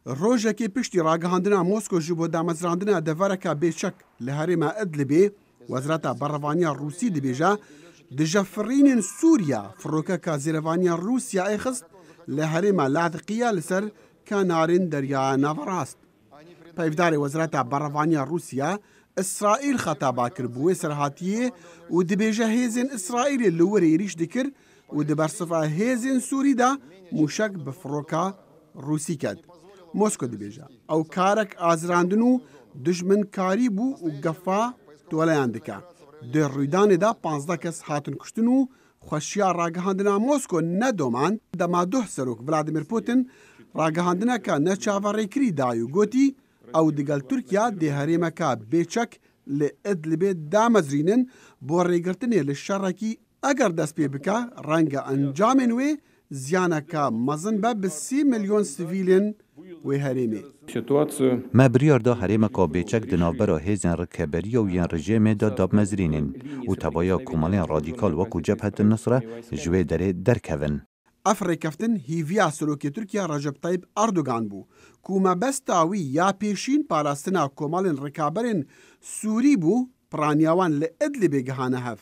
ڕۆژێکی پشتی ڕاگەهاندنا مۆسکۆ ji بۆ دامەزراندنە دەڤەرەکە بێچەک لە هەرێما ئەدلبێ وەزارەتە بەڕەوانیا رووسی دەبێژە دژەفڕینên سووریا فڕۆکەکە زیرەوانیا رووسیایê xist لە هەرێما لاذقیە لەسەر کەنارên دەریایە ناڤەڕاست. پەیڤدارê وەزارەتە بەڕەوانیا رووسیا ئیسرائیل خەتابا کرد بۆ وێ سەرهاتیê û dibêje hêzên İsraîlê li werê êrîş dikir û di bersiva hêzên Sûrî de mûşek bi firoka Rûsî ket. Moskô dibêje ew karek azirandin û dijminkarî bû û gefa toleyan dike. Di rûydanê de 15 kes hatin kuştin û xweşiya ragihandina Moskô nedoman dema duh serok Vladimir Putin ragihandineka neçaverêkirî dayî û gotî ew digel Tirkiya dê herêmeka bêçek li Idlibê damezrînin bo rêgirtinê li şerekî eger dest pê bike renge encamên wê ziyaneka mezin be bi 30 milyon sivîlên wê herêmê. Me biryar da herêmeka bêçek di navbera hêzên rikeberiya û yên rejimê de dabmezrînin û tevaya komalên radîkal wekû Cebhetên Nusra ji wê derê derkevin. Ev rêkeftin hîviya Serokê Tirkiya Recep Tayyip Erdogan bû ku mebesta wî ya pêşîn parastina komalên rêkaberên Sûrî bû piraniya wan li Idlibê gihane hev.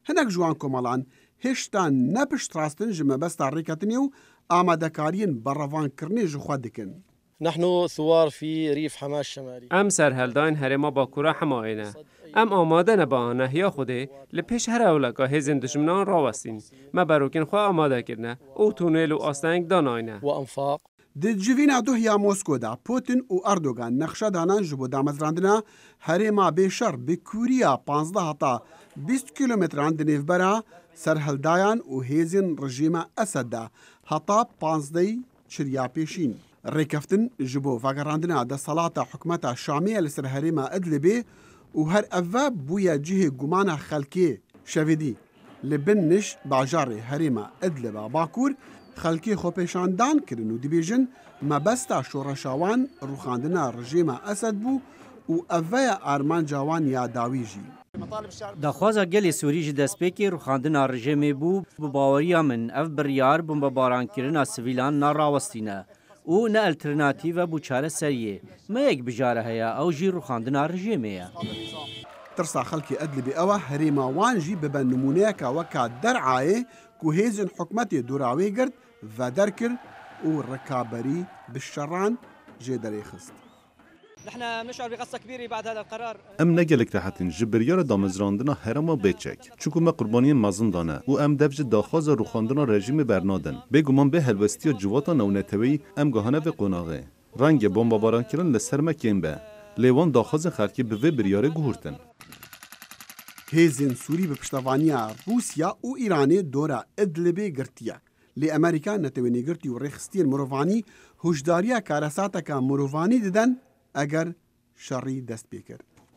Hinek ji wan komalan hêşta nepiştrastin ji mebesta rêketinê û amadekariyên berrevankirinê ji xwe dikin. نحن ثوار في ريف حماة الشمالي. ام سرهلداین هرما باکورا حماینه. ام آماده نبا نهیا خوده لپیش هر اولگا هزین دشمنان راوستین. ما بروکین خواه آماده کرنه او تونل و آستنگ داناینه. و انفاق. Di civîna duhya Moskô da Putin û Erdogan nexşa danan ji bo damezrandina herêma bêşer bi kûriya 15 heta 20 kilometran di nêvbera serhildayan û hêzên rejîma Esed de heta 15 çiriya pêşîn. Rêkeftin ji bo vegerandina desalata hikûmeta Şamê li ser herêma Idlibê û her ev ve bûye cihê gumana xelkê şevedî li bin niş bajarê herêma Idliba Bakur xelkê xwepêşandan kirin û dibêjin mebesta şoreşawan rûxandina rejîma Esed bû û ev veya armanca wan ya dawî jî. Daxwaza gelê Sûrî ji destpêkê rûxandina rejimê bû bi baweriya min ev biryar bombebaranskirina sivîlan narawestîne û ne alternatîve bû çareseriyê. Me yek bijare heye ew jî rûxandina rejimê ye. Tirsa xelkê Idlibê ew e herêma wan jî bibe nimûneyeka weka derayê ku hêzên hikûmetê dûra wê girt vederkir û rikaberî bi şeran jê derê xist. Em negelek rehetin ji biryara damezrandina herêma bêçek çûku me qurbaniyên mezin dane û em dev ji daxwaza rûxandina rejimê bernadin. Bêguman bê helwestiya civata newneteweî em gihane vê qonaqê. Rengê bombebarankirin li ser me kêm be. Lê wan daxwazên xelkê bi vê biryarê guhurtin. Hêzên Sûrî bi piştevaniya Rûsya û Îranê dora Idlibê girtiye. Lê Amerîka netewênîgirtî û rêxistiyên mirovanî hûşdariya karesateka mirovanî didin eger şerî dest pê kir.